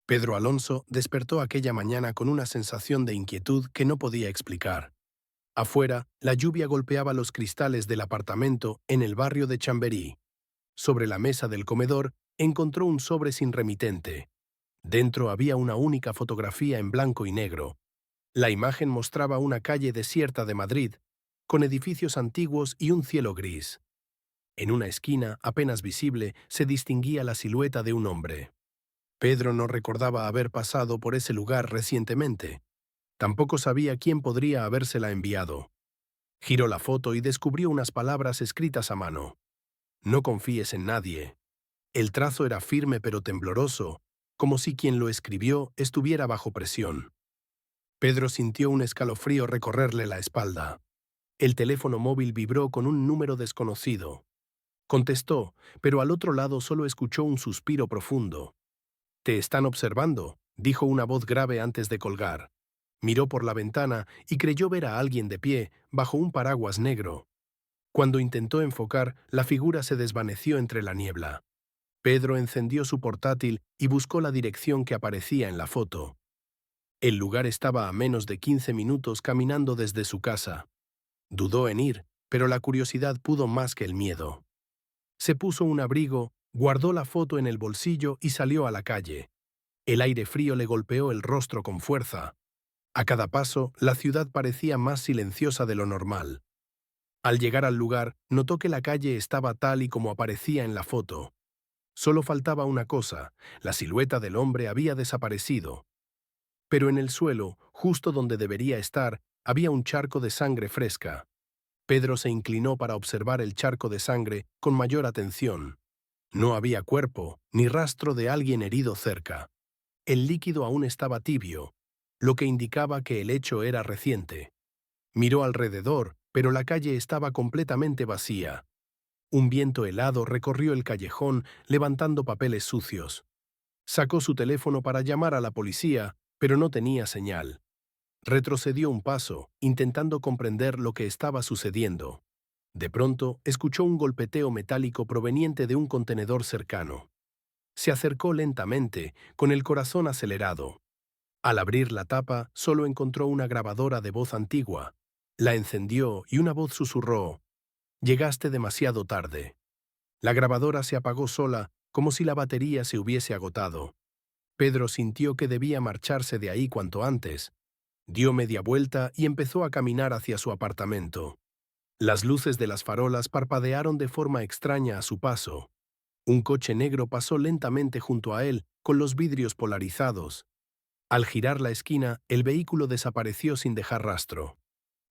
Pedro Alonso despertó aquella mañana con una sensación de inquietud que no podía explicar. Afuera, la lluvia golpeaba los cristales del apartamento en el barrio de Chamberí. Sobre la mesa del comedor encontró un sobre sin remitente. Dentro había una única fotografía en blanco y negro. La imagen mostraba una calle desierta de Madrid, con edificios antiguos y un cielo gris. En una esquina, apenas visible, se distinguía la silueta de un hombre. Pedro no recordaba haber pasado por ese lugar recientemente. Tampoco sabía quién podría habérsela enviado. Giró la foto y descubrió unas palabras escritas a mano. No confíes en nadie. El trazo era firme pero tembloroso, como si quien lo escribió estuviera bajo presión. Pedro sintió un escalofrío recorrerle la espalda. El teléfono móvil vibró con un número desconocido. Contestó, pero al otro lado solo escuchó un suspiro profundo. «Te están observando», dijo una voz grave antes de colgar. Miró por la ventana y creyó ver a alguien de pie, bajo un paraguas negro. Cuando intentó enfocar, la figura se desvaneció entre la niebla. Pedro encendió su portátil y buscó la dirección que aparecía en la foto. El lugar estaba a menos de 15 minutos caminando desde su casa. Dudó en ir, pero la curiosidad pudo más que el miedo. Se puso un abrigo, guardó la foto en el bolsillo y salió a la calle. El aire frío le golpeó el rostro con fuerza. A cada paso, la ciudad parecía más silenciosa de lo normal. Al llegar al lugar, notó que la calle estaba tal y como aparecía en la foto. Solo faltaba una cosa: la silueta del hombre había desaparecido. Pero en el suelo, justo donde debería estar, había un charco de sangre fresca. Pedro se inclinó para observar el charco de sangre con mayor atención. No había cuerpo, ni rastro de alguien herido cerca. El líquido aún estaba tibio, lo que indicaba que el hecho era reciente. Miró alrededor, pero la calle estaba completamente vacía. Un viento helado recorrió el callejón levantando papeles sucios. Sacó su teléfono para llamar a la policía, pero no tenía señal. Retrocedió un paso, intentando comprender lo que estaba sucediendo. De pronto, escuchó un golpeteo metálico proveniente de un contenedor cercano. Se acercó lentamente, con el corazón acelerado. Al abrir la tapa, solo encontró una grabadora de voz antigua. La encendió y una voz susurró: «Llegaste demasiado tarde». La grabadora se apagó sola, como si la batería se hubiese agotado. Pedro sintió que debía marcharse de ahí cuanto antes. Dio media vuelta y empezó a caminar hacia su apartamento. Las luces de las farolas parpadearon de forma extraña a su paso. Un coche negro pasó lentamente junto a él, con los vidrios polarizados. Al girar la esquina, el vehículo desapareció sin dejar rastro.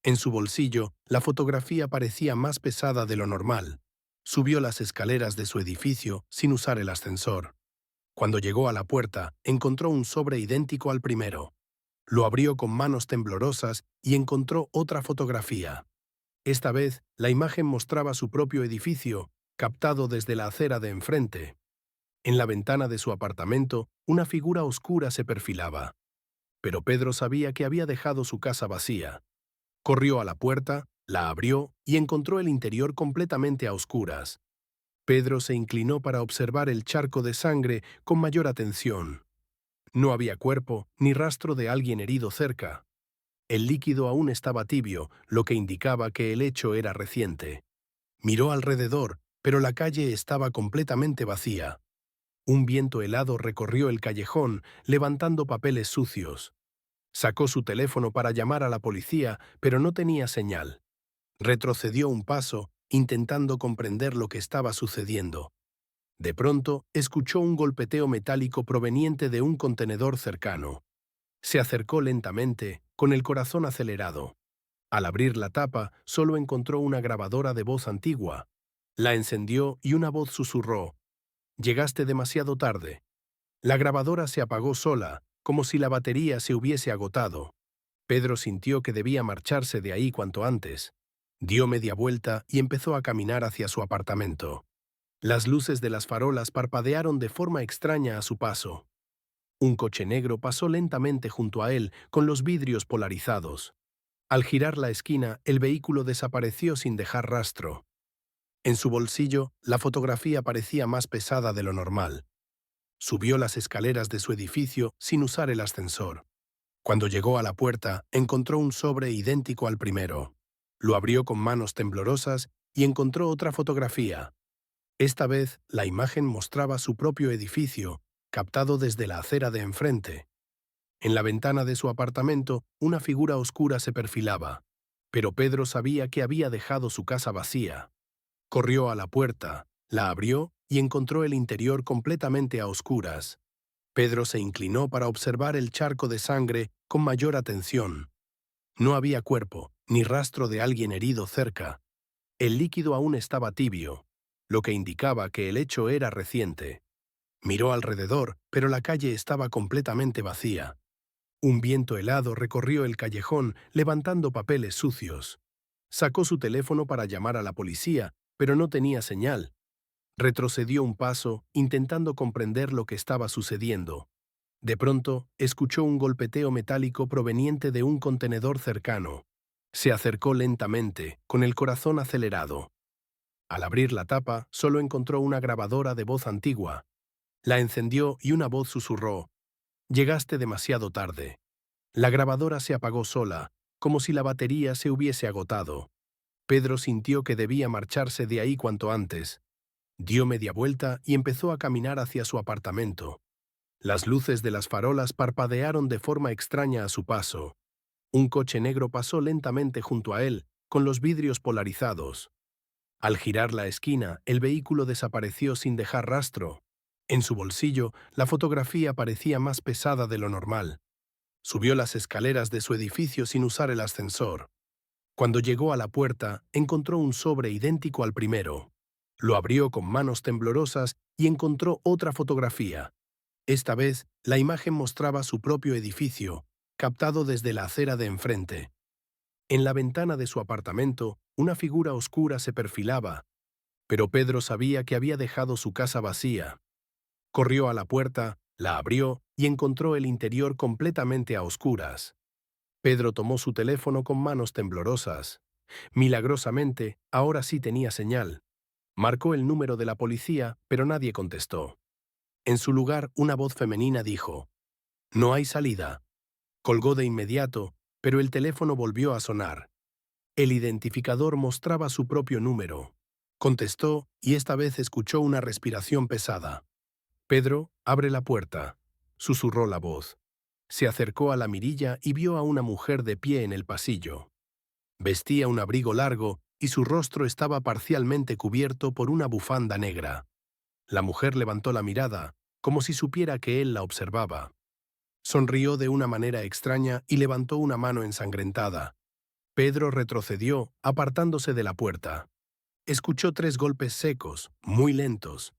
En su bolsillo, la fotografía parecía más pesada de lo normal. Subió las escaleras de su edificio sin usar el ascensor. Cuando llegó a la puerta, encontró un sobre idéntico al primero. Lo abrió con manos temblorosas y encontró otra fotografía. Esta vez, la imagen mostraba su propio edificio, captado desde la acera de enfrente. En la ventana de su apartamento, una figura oscura se perfilaba. Pero Pedro sabía que había dejado su casa vacía. Corrió a la puerta, la abrió y encontró el interior completamente a oscuras. Pedro se inclinó para observar el charco de sangre con mayor atención. No había cuerpo ni rastro de alguien herido cerca. El líquido aún estaba tibio, lo que indicaba que el hecho era reciente. Miró alrededor, pero la calle estaba completamente vacía. Un viento helado recorrió el callejón, levantando papeles sucios. Sacó su teléfono para llamar a la policía, pero no tenía señal. Retrocedió un paso, intentando comprender lo que estaba sucediendo. De pronto, escuchó un golpeteo metálico proveniente de un contenedor cercano. Se acercó lentamente, con el corazón acelerado. Al abrir la tapa, solo encontró una grabadora de voz antigua. La encendió y una voz susurró: «Llegaste demasiado tarde». La grabadora se apagó sola, como si la batería se hubiese agotado. Pedro sintió que debía marcharse de ahí cuanto antes. Dio media vuelta y empezó a caminar hacia su apartamento. Las luces de las farolas parpadearon de forma extraña a su paso. Un coche negro pasó lentamente junto a él, con los vidrios polarizados. Al girar la esquina, el vehículo desapareció sin dejar rastro. En su bolsillo, la fotografía parecía más pesada de lo normal. Subió las escaleras de su edificio sin usar el ascensor. Cuando llegó a la puerta, encontró un sobre idéntico al primero. Lo abrió con manos temblorosas y encontró otra fotografía. Esta vez, la imagen mostraba su propio edificio, captado desde la acera de enfrente. En la ventana de su apartamento, una figura oscura se perfilaba, pero Pedro sabía que había dejado su casa vacía. Corrió a la puerta, la abrió y encontró el interior completamente a oscuras. Pedro se inclinó para observar el charco de sangre con mayor atención. No había cuerpo, ni rastro de alguien herido cerca. El líquido aún estaba tibio, lo que indicaba que el hecho era reciente. Miró alrededor, pero la calle estaba completamente vacía. Un viento helado recorrió el callejón, levantando papeles sucios. Sacó su teléfono para llamar a la policía, pero no tenía señal. Retrocedió un paso, intentando comprender lo que estaba sucediendo. De pronto, escuchó un golpeteo metálico proveniente de un contenedor cercano. Se acercó lentamente, con el corazón acelerado. Al abrir la tapa, solo encontró una grabadora de voz antigua. La encendió y una voz susurró: «Llegaste demasiado tarde». La grabadora se apagó sola, como si la batería se hubiese agotado. Pedro sintió que debía marcharse de ahí cuanto antes. Dio media vuelta y empezó a caminar hacia su apartamento. Las luces de las farolas parpadearon de forma extraña a su paso. Un coche negro pasó lentamente junto a él, con los vidrios polarizados. Al girar la esquina, el vehículo desapareció sin dejar rastro. En su bolsillo, la fotografía parecía más pesada de lo normal. Subió las escaleras de su edificio sin usar el ascensor. Cuando llegó a la puerta, encontró un sobre idéntico al primero. Lo abrió con manos temblorosas y encontró otra fotografía. Esta vez, la imagen mostraba su propio edificio, captado desde la acera de enfrente. En la ventana de su apartamento, una figura oscura se perfilaba, pero Pedro sabía que había dejado su casa vacía. Corrió a la puerta, la abrió y encontró el interior completamente a oscuras. Pedro tomó su teléfono con manos temblorosas. Milagrosamente, ahora sí tenía señal. Marcó el número de la policía, pero nadie contestó. En su lugar, una voz femenina dijo: «No hay salida». Colgó de inmediato, pero el teléfono volvió a sonar. El identificador mostraba su propio número. Contestó y esta vez escuchó una respiración pesada. «Pedro, abre la puerta», susurró la voz. Se acercó a la mirilla y vio a una mujer de pie en el pasillo. Vestía un abrigo largo y su rostro estaba parcialmente cubierto por una bufanda negra. La mujer levantó la mirada, como si supiera que él la observaba. Sonrió de una manera extraña y levantó una mano ensangrentada. Pedro retrocedió, apartándose de la puerta. Escuchó 3 golpes secos, muy lentos.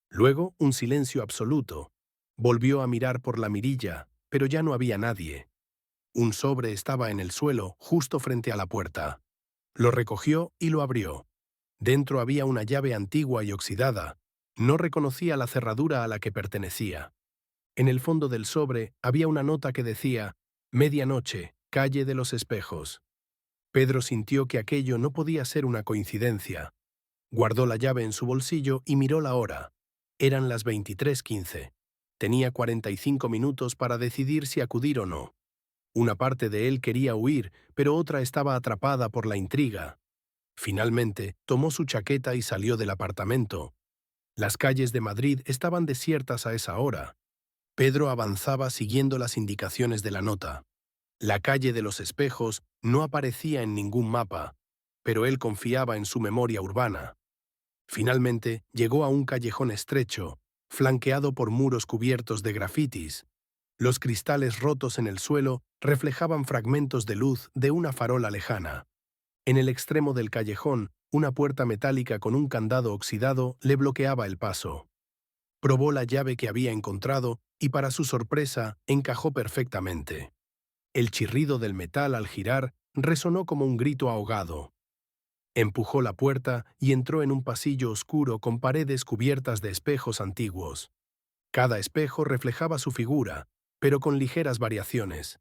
Luego, un silencio absoluto. Volvió a mirar por la mirilla, pero ya no había nadie. Un sobre estaba en el suelo, justo frente a la puerta. Lo recogió y lo abrió. Dentro había una llave antigua y oxidada. No reconocía la cerradura a la que pertenecía. En el fondo del sobre había una nota que decía: «Medianoche, calle de los Espejos». Pedro sintió que aquello no podía ser una coincidencia. Guardó la llave en su bolsillo y miró la hora. Eran las 23:15. Tenía 45 minutos para decidir si acudir o no. Una parte de él quería huir, pero otra estaba atrapada por la intriga. Finalmente, tomó su chaqueta y salió del apartamento. Las calles de Madrid estaban desiertas a esa hora. Pedro avanzaba siguiendo las indicaciones de la nota. La calle de los Espejos no aparecía en ningún mapa, pero él confiaba en su memoria urbana. Finalmente, llegó a un callejón estrecho, flanqueado por muros cubiertos de grafitis. Los cristales rotos en el suelo reflejaban fragmentos de luz de una farola lejana. En el extremo del callejón, una puerta metálica con un candado oxidado le bloqueaba el paso. Probó la llave que había encontrado y, para su sorpresa, encajó perfectamente. El chirrido del metal al girar resonó como un grito ahogado. Empujó la puerta y entró en un pasillo oscuro con paredes cubiertas de espejos antiguos. Cada espejo reflejaba su figura, pero con ligeras variaciones.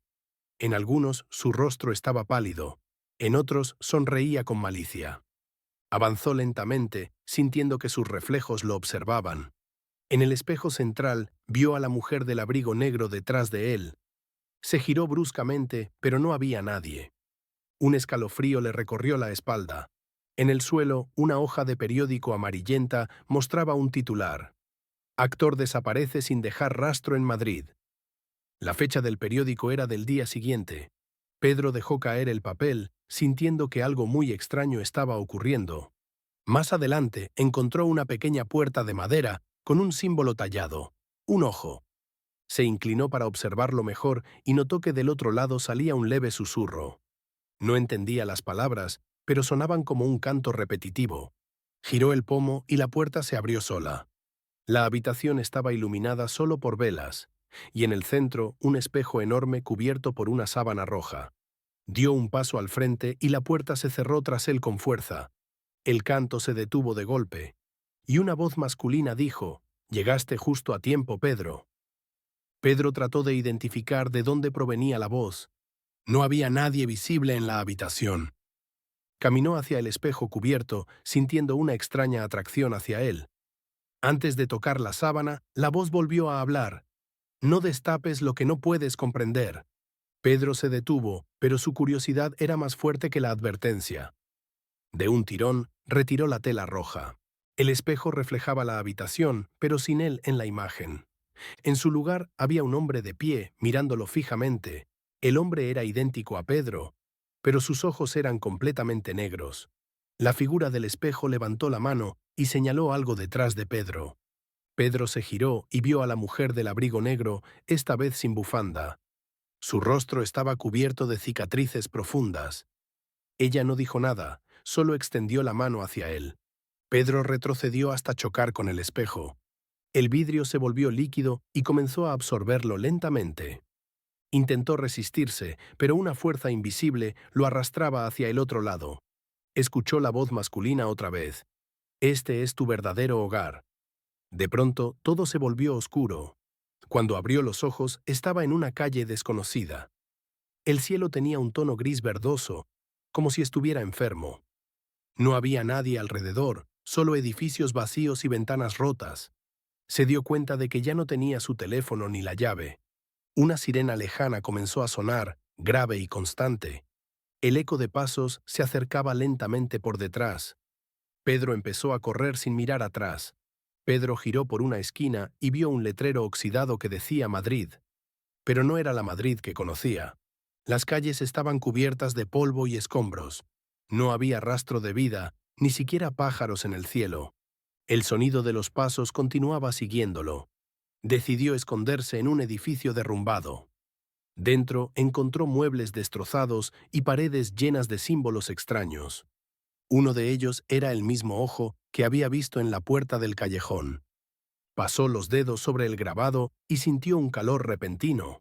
En algunos su rostro estaba pálido, en otros sonreía con malicia. Avanzó lentamente, sintiendo que sus reflejos lo observaban. En el espejo central vio a la mujer del abrigo negro detrás de él. Se giró bruscamente, pero no había nadie. Un escalofrío le recorrió la espalda. En el suelo, una hoja de periódico amarillenta mostraba un titular. Actor desaparece sin dejar rastro en Madrid. La fecha del periódico era del día siguiente. Pedro dejó caer el papel, sintiendo que algo muy extraño estaba ocurriendo. Más adelante encontró una pequeña puerta de madera con un símbolo tallado, un ojo. Se inclinó para observarlo mejor y notó que del otro lado salía un leve susurro. No entendía las palabras, pero sonaban como un canto repetitivo. Giró el pomo y la puerta se abrió sola. La habitación estaba iluminada solo por velas, y en el centro un espejo enorme cubierto por una sábana roja. Dio un paso al frente y la puerta se cerró tras él con fuerza. El canto se detuvo de golpe, y una voz masculina dijo: «Llegaste justo a tiempo, Pedro». Pedro trató de identificar de dónde provenía la voz. No había nadie visible en la habitación. Caminó hacia el espejo cubierto, sintiendo una extraña atracción hacia él. Antes de tocar la sábana, la voz volvió a hablar. «No destapes lo que no puedes comprender». Pedro se detuvo, pero su curiosidad era más fuerte que la advertencia. De un tirón, retiró la tela roja. El espejo reflejaba la habitación, pero sin él en la imagen. En su lugar había un hombre de pie, mirándolo fijamente. El hombre era idéntico a Pedro, pero sus ojos eran completamente negros. La figura del espejo levantó la mano y señaló algo detrás de Pedro. Pedro se giró y vio a la mujer del abrigo negro, esta vez sin bufanda. Su rostro estaba cubierto de cicatrices profundas. Ella no dijo nada, solo extendió la mano hacia él. Pedro retrocedió hasta chocar con el espejo. El vidrio se volvió líquido y comenzó a absorberlo lentamente. Intentó resistirse, pero una fuerza invisible lo arrastraba hacia el otro lado. Escuchó la voz masculina otra vez. «Este es tu verdadero hogar». De pronto, todo se volvió oscuro. Cuando abrió los ojos, estaba en una calle desconocida. El cielo tenía un tono gris verdoso, como si estuviera enfermo. No había nadie alrededor, solo edificios vacíos y ventanas rotas. Se dio cuenta de que ya no tenía su teléfono ni la llave. Una sirena lejana comenzó a sonar, grave y constante. El eco de pasos se acercaba lentamente por detrás. Pedro empezó a correr sin mirar atrás. Pedro giró por una esquina y vio un letrero oxidado que decía Madrid. Pero no era la Madrid que conocía. Las calles estaban cubiertas de polvo y escombros. No había rastro de vida, ni siquiera pájaros en el cielo. El sonido de los pasos continuaba siguiéndolo. Decidió esconderse en un edificio derrumbado. Dentro encontró muebles destrozados y paredes llenas de símbolos extraños. Uno de ellos era el mismo ojo que había visto en la puerta del callejón. Pasó los dedos sobre el grabado y sintió un calor repentino.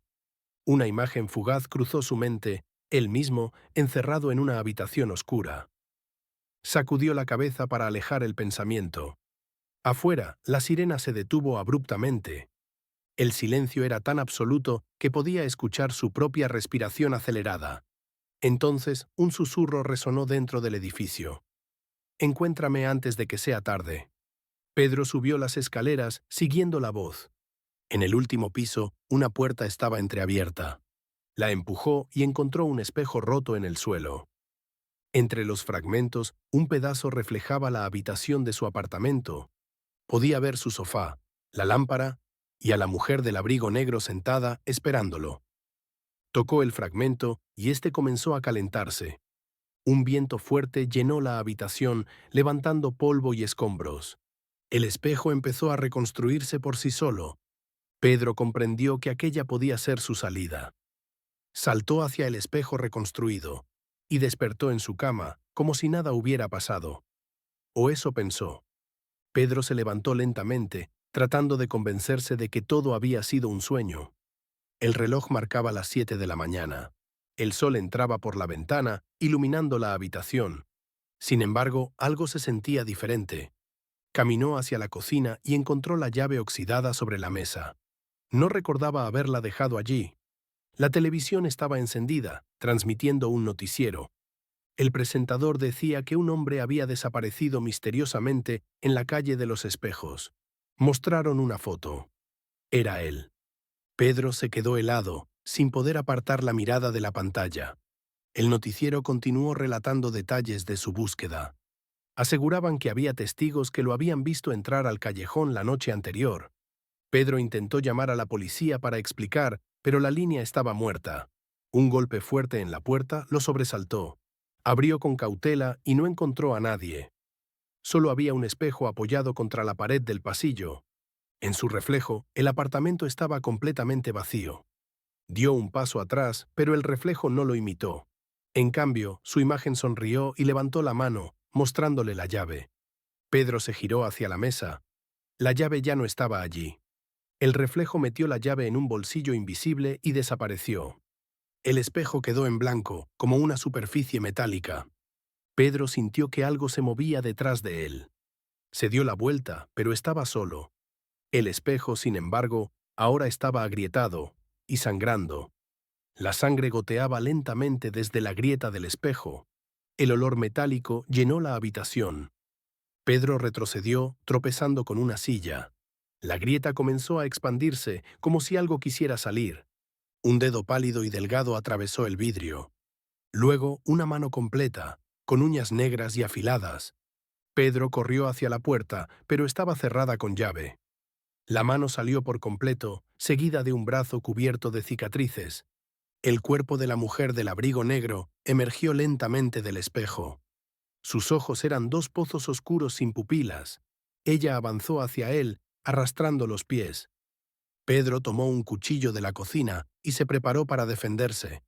Una imagen fugaz cruzó su mente, él mismo encerrado en una habitación oscura. Sacudió la cabeza para alejar el pensamiento. Afuera, la sirena se detuvo abruptamente. El silencio era tan absoluto que podía escuchar su propia respiración acelerada. Entonces, un susurro resonó dentro del edificio. «Encuéntrame antes de que sea tarde». Pedro subió las escaleras, siguiendo la voz. En el último piso, una puerta estaba entreabierta. La empujó y encontró un espejo roto en el suelo. Entre los fragmentos, un pedazo reflejaba la habitación de su apartamento. Podía ver su sofá, la lámpara y a la mujer del abrigo negro sentada, esperándolo. Tocó el fragmento y éste comenzó a calentarse. Un viento fuerte llenó la habitación, levantando polvo y escombros. El espejo empezó a reconstruirse por sí solo. Pedro comprendió que aquella podía ser su salida. Saltó hacia el espejo reconstruido y despertó en su cama, como si nada hubiera pasado. O eso pensó. Pedro se levantó lentamente, tratando de convencerse de que todo había sido un sueño. El reloj marcaba las 7 de la mañana. El sol entraba por la ventana, iluminando la habitación. Sin embargo, algo se sentía diferente. Caminó hacia la cocina y encontró la llave oxidada sobre la mesa. No recordaba haberla dejado allí. La televisión estaba encendida, transmitiendo un noticiero. El presentador decía que un hombre había desaparecido misteriosamente en la calle de los Espejos. Mostraron una foto. Era él. Pedro se quedó helado, sin poder apartar la mirada de la pantalla. El noticiero continuó relatando detalles de su búsqueda. Aseguraban que había testigos que lo habían visto entrar al callejón la noche anterior. Pedro intentó llamar a la policía para explicar, pero la línea estaba muerta. Un golpe fuerte en la puerta lo sobresaltó. Abrió con cautela y no encontró a nadie. Solo había un espejo apoyado contra la pared del pasillo. En su reflejo, el apartamento estaba completamente vacío. Dio un paso atrás, pero el reflejo no lo imitó. En cambio, su imagen sonrió y levantó la mano, mostrándole la llave. Pedro se giró hacia la mesa. La llave ya no estaba allí. El reflejo metió la llave en un bolsillo invisible y desapareció. El espejo quedó en blanco, como una superficie metálica. Pedro sintió que algo se movía detrás de él. Se dio la vuelta, pero estaba solo. El espejo, sin embargo, ahora estaba agrietado y sangrando. La sangre goteaba lentamente desde la grieta del espejo. El olor metálico llenó la habitación. Pedro retrocedió, tropezando con una silla. La grieta comenzó a expandirse, como si algo quisiera salir. Un dedo pálido y delgado atravesó el vidrio. Luego, una mano completa, con uñas negras y afiladas. Pedro corrió hacia la puerta, pero estaba cerrada con llave. La mano salió por completo, seguida de un brazo cubierto de cicatrices. El cuerpo de la mujer del abrigo negro emergió lentamente del espejo. Sus ojos eran dos pozos oscuros sin pupilas. Ella avanzó hacia él, arrastrando los pies. Pedro tomó un cuchillo de la cocina y se preparó para defenderse.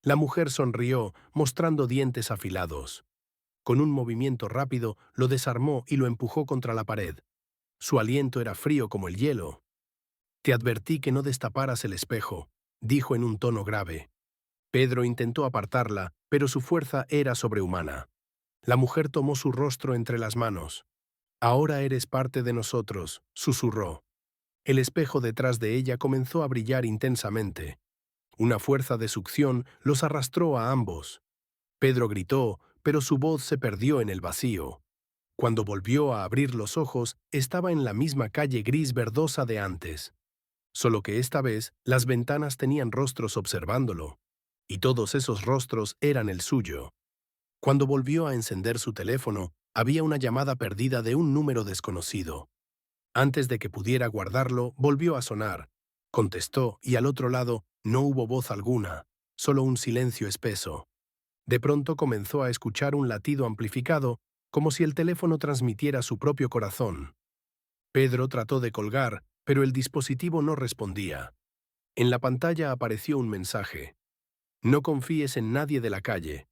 La mujer sonrió, mostrando dientes afilados. Con un movimiento rápido, lo desarmó y lo empujó contra la pared. Su aliento era frío como el hielo. «Te advertí que no destaparas el espejo», dijo en un tono grave. Pedro intentó apartarla, pero su fuerza era sobrehumana. La mujer tomó su rostro entre las manos. «Ahora eres parte de nosotros», susurró. El espejo detrás de ella comenzó a brillar intensamente. Una fuerza de succión los arrastró a ambos. Pedro gritó, pero su voz se perdió en el vacío. Cuando volvió a abrir los ojos, estaba en la misma calle gris verdosa de antes. Solo que esta vez, las ventanas tenían rostros observándolo. Y todos esos rostros eran el suyo. Cuando volvió a encender su teléfono, había una llamada perdida de un número desconocido. Antes de que pudiera guardarlo, volvió a sonar. Contestó y al otro lado no hubo voz alguna, solo un silencio espeso. De pronto comenzó a escuchar un latido amplificado, como si el teléfono transmitiera su propio corazón. Pedro trató de colgar, pero el dispositivo no respondía. En la pantalla apareció un mensaje. «No confíes en nadie de la calle».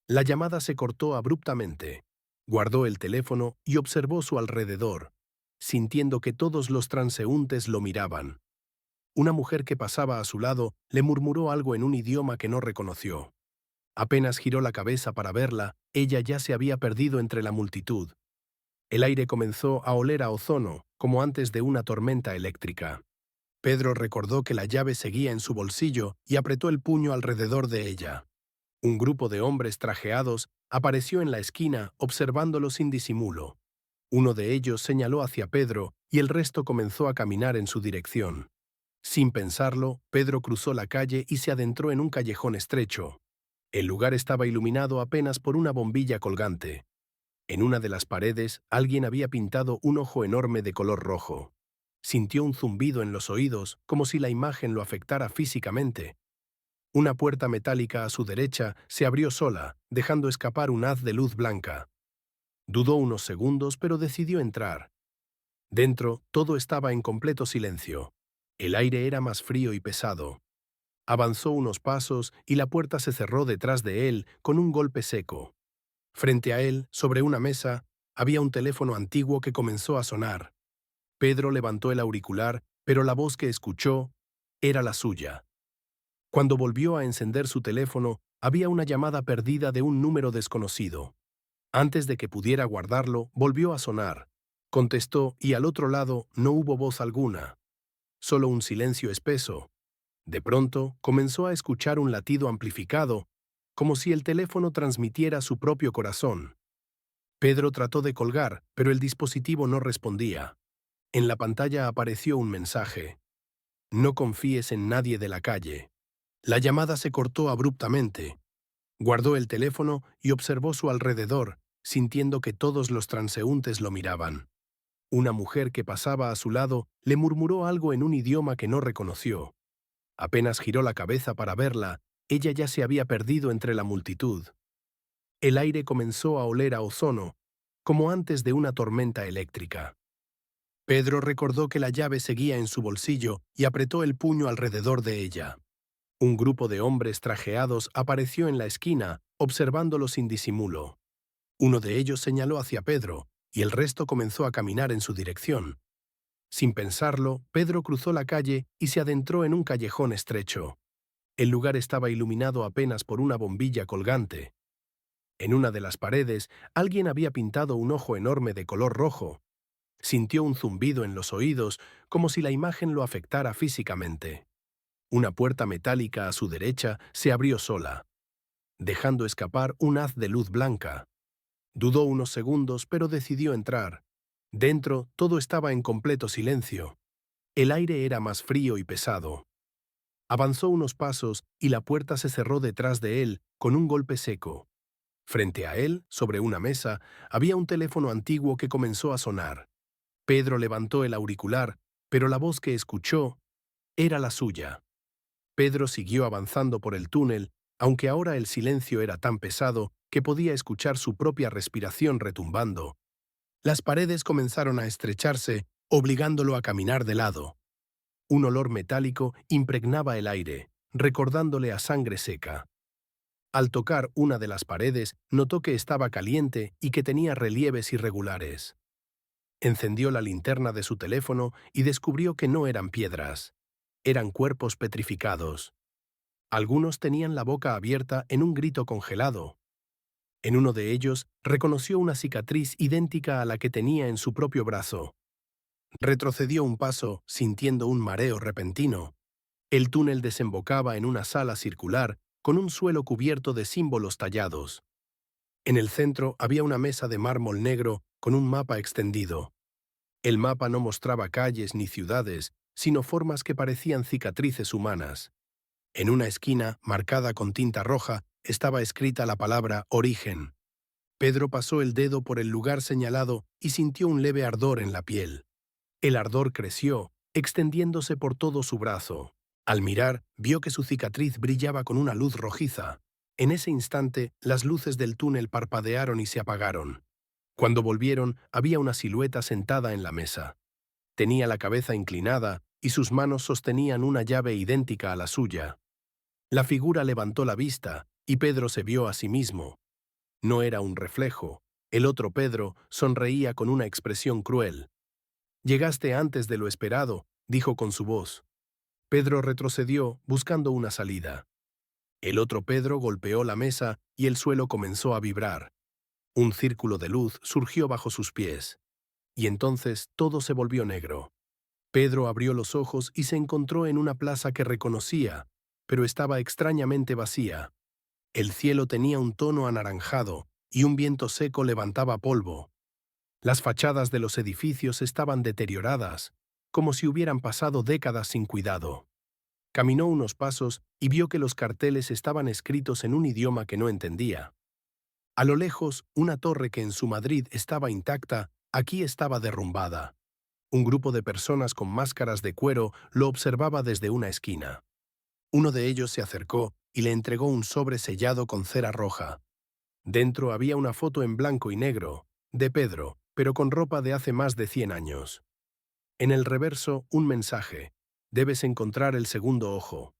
La llamada se cortó abruptamente. Guardó el teléfono y observó su alrededor, sintiendo que todos los transeúntes lo miraban. Una mujer que pasaba a su lado le murmuró algo en un idioma que no reconoció. Apenas giró la cabeza para verla, ella ya se había perdido entre la multitud. El aire comenzó a oler a ozono, como antes de una tormenta eléctrica. Pedro recordó que la llave seguía en su bolsillo y apretó el puño alrededor de ella. Un grupo de hombres trajeados apareció en la esquina observándolo sin disimulo. Uno de ellos señaló hacia Pedro y el resto comenzó a caminar en su dirección. Sin pensarlo, Pedro cruzó la calle y se adentró en un callejón estrecho. El lugar estaba iluminado apenas por una bombilla colgante. En una de las paredes, alguien había pintado un ojo enorme de color rojo. Sintió un zumbido en los oídos, como si la imagen lo afectara físicamente. Una puerta metálica a su derecha se abrió sola, dejando escapar un haz de luz blanca. Dudó unos segundos, pero decidió entrar. Dentro, todo estaba en completo silencio. El aire era más frío y pesado. Avanzó unos pasos y la puerta se cerró detrás de él con un golpe seco. Frente a él, sobre una mesa, había un teléfono antiguo que comenzó a sonar. Pedro levantó el auricular, pero la voz que escuchó era la suya. Cuando volvió a encender su teléfono, había una llamada perdida de un número desconocido. Antes de que pudiera guardarlo, volvió a sonar. Contestó y al otro lado no hubo voz alguna. Solo un silencio espeso. De pronto, comenzó a escuchar un latido amplificado, como si el teléfono transmitiera su propio corazón. Pedro trató de colgar, pero el dispositivo no respondía. En la pantalla apareció un mensaje: no confíes en nadie de la calle. La llamada se cortó abruptamente. Guardó el teléfono y observó su alrededor, sintiendo que todos los transeúntes lo miraban. Una mujer que pasaba a su lado le murmuró algo en un idioma que no reconoció. Apenas giró la cabeza para verla, ella ya se había perdido entre la multitud. El aire comenzó a oler a ozono, como antes de una tormenta eléctrica. Pedro recordó que la llave seguía en su bolsillo y apretó el puño alrededor de ella. Un grupo de hombres trajeados apareció en la esquina, observándolo sin disimulo. Uno de ellos señaló hacia Pedro, y el resto comenzó a caminar en su dirección. Sin pensarlo, Pedro cruzó la calle y se adentró en un callejón estrecho. El lugar estaba iluminado apenas por una bombilla colgante. En una de las paredes, alguien había pintado un ojo enorme de color rojo. Sintió un zumbido en los oídos, como si la imagen lo afectara físicamente. Una puerta metálica a su derecha se abrió sola, dejando escapar un haz de luz blanca. Dudó unos segundos, pero decidió entrar. Dentro, todo estaba en completo silencio. El aire era más frío y pesado. Avanzó unos pasos y la puerta se cerró detrás de él con un golpe seco. Frente a él, sobre una mesa, había un teléfono antiguo que comenzó a sonar. Pedro levantó el auricular, pero la voz que escuchó era la suya. Pedro siguió avanzando por el túnel, aunque ahora el silencio era tan pesado que podía escuchar su propia respiración retumbando. Las paredes comenzaron a estrecharse, obligándolo a caminar de lado. Un olor metálico impregnaba el aire, recordándole a sangre seca. Al tocar una de las paredes, notó que estaba caliente y que tenía relieves irregulares. Encendió la linterna de su teléfono y descubrió que no eran piedras. Eran cuerpos petrificados. Algunos tenían la boca abierta en un grito congelado. En uno de ellos reconoció una cicatriz idéntica a la que tenía en su propio brazo. Retrocedió un paso, sintiendo un mareo repentino. El túnel desembocaba en una sala circular, con un suelo cubierto de símbolos tallados. En el centro había una mesa de mármol negro con un mapa extendido. El mapa no mostraba calles ni ciudades, sino formas que parecían cicatrices humanas. En una esquina, marcada con tinta roja, estaba escrita la palabra origen. Pedro pasó el dedo por el lugar señalado y sintió un leve ardor en la piel. El ardor creció, extendiéndose por todo su brazo. Al mirar, vio que su cicatriz brillaba con una luz rojiza. En ese instante, las luces del túnel parpadearon y se apagaron. Cuando volvieron, había una silueta sentada en la mesa. Tenía la cabeza inclinada y sus manos sostenían una llave idéntica a la suya. La figura levantó la vista y Pedro se vio a sí mismo. No era un reflejo. El otro Pedro sonreía con una expresión cruel. «Llegaste antes de lo esperado», dijo con su voz. Pedro retrocedió, buscando una salida. El otro Pedro golpeó la mesa y el suelo comenzó a vibrar. Un círculo de luz surgió bajo sus pies. Y entonces todo se volvió negro. Pedro abrió los ojos y se encontró en una plaza que reconocía, pero estaba extrañamente vacía. El cielo tenía un tono anaranjado y un viento seco levantaba polvo. Las fachadas de los edificios estaban deterioradas, como si hubieran pasado décadas sin cuidado. Caminó unos pasos y vio que los carteles estaban escritos en un idioma que no entendía. A lo lejos, una torre que en su Madrid estaba intacta, aquí estaba derrumbada. Un grupo de personas con máscaras de cuero lo observaba desde una esquina. Uno de ellos se acercó y le entregó un sobre sellado con cera roja. Dentro había una foto en blanco y negro, de Pedro, pero con ropa de hace más de 100 años. En el reverso, un mensaje: «Debes encontrar el segundo ojo».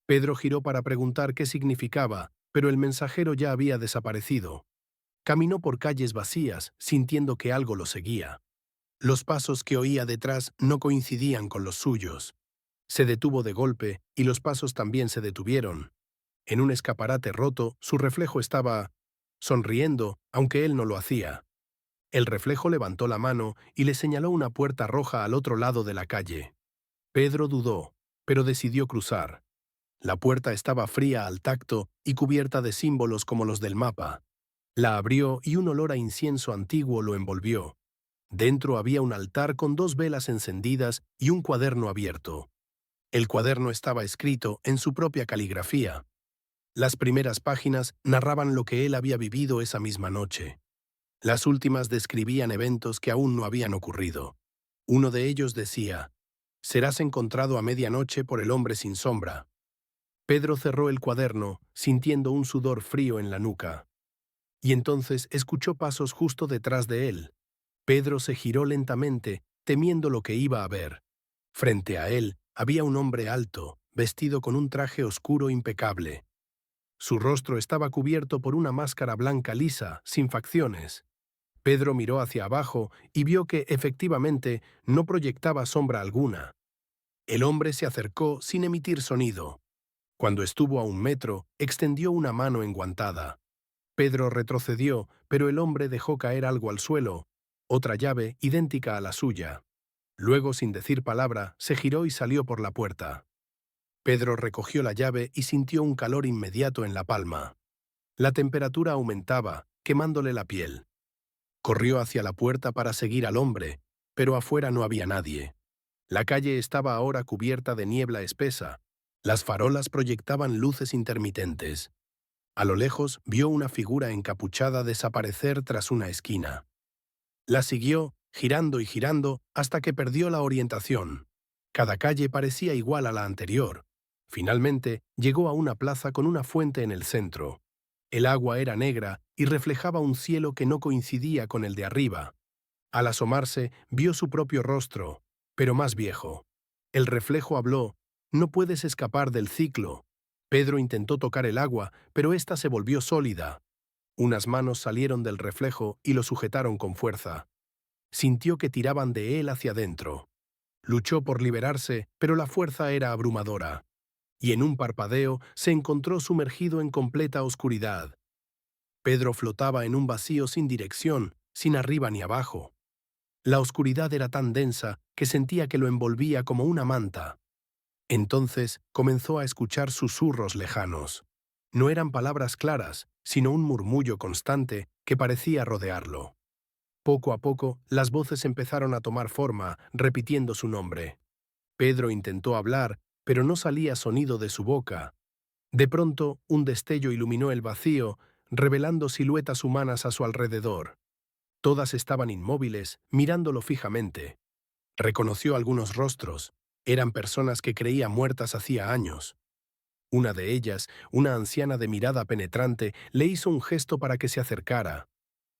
Pedro giró para preguntar qué significaba, pero el mensajero ya había desaparecido. Caminó por calles vacías, sintiendo que algo lo seguía. Los pasos que oía detrás no coincidían con los suyos. Se detuvo de golpe y los pasos también se detuvieron. En un escaparate roto, su reflejo estaba sonriendo, aunque él no lo hacía. El reflejo levantó la mano y le señaló una puerta roja al otro lado de la calle. Pedro dudó, pero decidió cruzar. La puerta estaba fría al tacto y cubierta de símbolos como los del mapa. La abrió y un olor a incienso antiguo lo envolvió. Dentro había un altar con 2 velas encendidas y un cuaderno abierto. El cuaderno estaba escrito en su propia caligrafía. Las primeras páginas narraban lo que él había vivido esa misma noche. Las últimas describían eventos que aún no habían ocurrido. Uno de ellos decía: «Serás encontrado a medianoche por el hombre sin sombra». Pedro cerró el cuaderno, sintiendo un sudor frío en la nuca. Y entonces escuchó pasos justo detrás de él. Pedro se giró lentamente, temiendo lo que iba a ver. Frente a él había un hombre alto, vestido con un traje oscuro impecable. Su rostro estaba cubierto por una máscara blanca lisa, sin facciones. Pedro miró hacia abajo y vio que, efectivamente, no proyectaba sombra alguna. El hombre se acercó sin emitir sonido. Cuando estuvo a 1 metro, extendió una mano enguantada. Pedro retrocedió, pero el hombre dejó caer algo al suelo, otra llave idéntica a la suya. Luego, sin decir palabra, se giró y salió por la puerta. Pedro recogió la llave y sintió un calor inmediato en la palma. La temperatura aumentaba, quemándole la piel. Corrió hacia la puerta para seguir al hombre, pero afuera no había nadie. La calle estaba ahora cubierta de niebla espesa. Las farolas proyectaban luces intermitentes. A lo lejos vio una figura encapuchada desaparecer tras una esquina. La siguió, girando y girando, hasta que perdió la orientación. Cada calle parecía igual a la anterior. Finalmente, llegó a una plaza con una fuente en el centro. El agua era negra y reflejaba un cielo que no coincidía con el de arriba. Al asomarse, vio su propio rostro, pero más viejo. El reflejo habló: «No puedes escapar del ciclo». Pedro intentó tocar el agua, pero ésta se volvió sólida. Unas manos salieron del reflejo y lo sujetaron con fuerza. Sintió que tiraban de él hacia adentro. Luchó por liberarse, pero la fuerza era abrumadora. Y en un parpadeo se encontró sumergido en completa oscuridad. Pedro flotaba en un vacío sin dirección, sin arriba ni abajo. La oscuridad era tan densa que sentía que lo envolvía como una manta. Entonces comenzó a escuchar susurros lejanos. No eran palabras claras, sino un murmullo constante que parecía rodearlo. Poco a poco, las voces empezaron a tomar forma, repitiendo su nombre. Pedro intentó hablar, pero no salía sonido de su boca. De pronto, un destello iluminó el vacío, revelando siluetas humanas a su alrededor. Todas estaban inmóviles, mirándolo fijamente. Reconoció algunos rostros. Eran personas que creía muertas hacía años. Una de ellas, una anciana de mirada penetrante, le hizo un gesto para que se acercara.